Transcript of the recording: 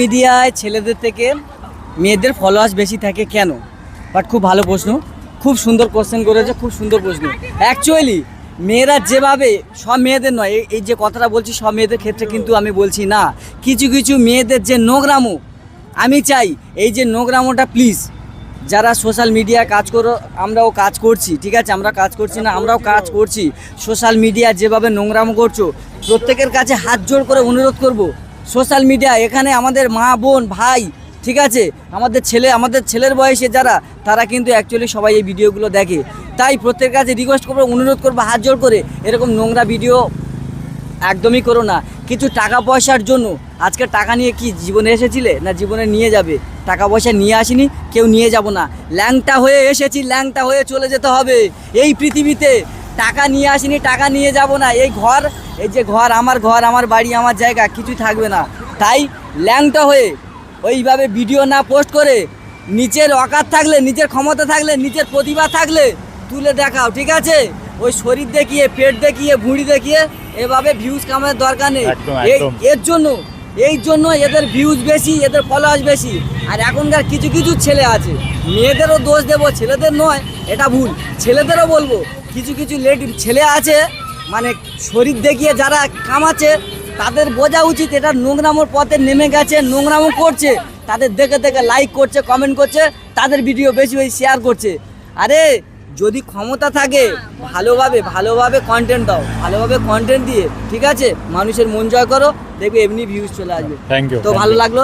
মিডিয়ায় ছেলেদের থেকে মেয়েদের ফলোয়ার্স বেশি থাকে কেন? বাট খুব ভালো প্রশ্ন, খুব সুন্দর কোশ্চেন করেছে, খুব সুন্দর প্রশ্ন। অ্যাকচুয়ালি মেয়েরা যেভাবে, সব মেয়েদের নয়, এই যে কথাটা বলছি সব মেয়েদের ক্ষেত্রে কিন্তু আমি বলছি না, কিছু কিছু মেয়েদের যে নোংরামো, আমি চাই এই যে নোংরামোটা প্লিজ যারা সোশ্যাল মিডিয়ায় কাজ করো, আমরাও কাজ করছি, ঠিক আছে, আমরা কাজ করছি না, আমরাও কাজ করছি। সোশ্যাল মিডিয়া যেভাবে নোংরামো করছো, প্রত্যেকের কাছে হাত জোড় করে অনুরোধ করব, সোশ্যাল মিডিয়া এখানে আমাদের মা বোন ভাই, ঠিক আছে, আমাদের ছেলের বয়সে যারা, তারা কিন্তু অ্যাকচুয়ালি সবাই এই ভিডিওগুলো দেখে। তাই প্রত্যেকের কাছে রিকোয়েস্ট করবো, অনুরোধ করবো হাত জোড় করে, এরকম নোংরা ভিডিও একদমই করো না। কিছু টাকা পয়সার জন্য, আজকে টাকা নিয়ে কি জীবনে এসেছিলে না জীবনে নিয়ে যাবে? টাকা পয়সা নিয়ে আসিনি, কেউ নিয়ে যাব না। ল্যাংটা হয়ে এসেছি, ল্যাংটা হয়ে চলে যেতে হবে এই পৃথিবীতে। টাকা নিয়ে আসিনি, টাকা নিয়ে যাব না। এই যে ঘর, আমার বাড়ি, আমার জায়গা কিছুই থাকবে না। তাই ল্যাংটা হয়ে ওইভাবে ভিডিও না পোস্ট করে, নিজের অকাত থাকলে, নিজের ক্ষমতা থাকলে, নিজের প্রতিভা থাকলে তুলে দেখাও, ঠিক আছে? ওই শরীর দেখিয়ে, পেট দেখিয়ে, ভুঁড়ি দেখিয়ে এভাবে ভিউজ কামানোর দরকার নেই। এই জন্য এদের ভিউজ বেশি, এদের ফলোয়ার্স বেশি। আর এখনকার কিছু কিছু ছেলে আছে, মেয়েদেরও দোষ দেবো, ছেলেদের নয়, এটা ভুল, ছেলেদেরও বলবো, কিছু কিছু ছেলে আছে মানে শরীর দেখিয়ে যারা কামাচ্ছে, তাদের বোঝা উচিত এটা নোংরামোর পথে নেমে গেছে, নোংরামো করছে, তাদের দেখে দেখে লাইক করছে, কমেন্ট করছে, তাদের ভিডিও বেশি বেশি শেয়ার করছে। আরে যদি ক্ষমতা থাকে ভালোভাবে কন্টেন্ট দাও, ভালোভাবে কন্টেন্ট দিয়ে, ঠিক আছে, মানুষের মন জয় করো, দেখবে এমনি ভিউজ চলে আসবে। Thank you. তো ভালো লাগলো।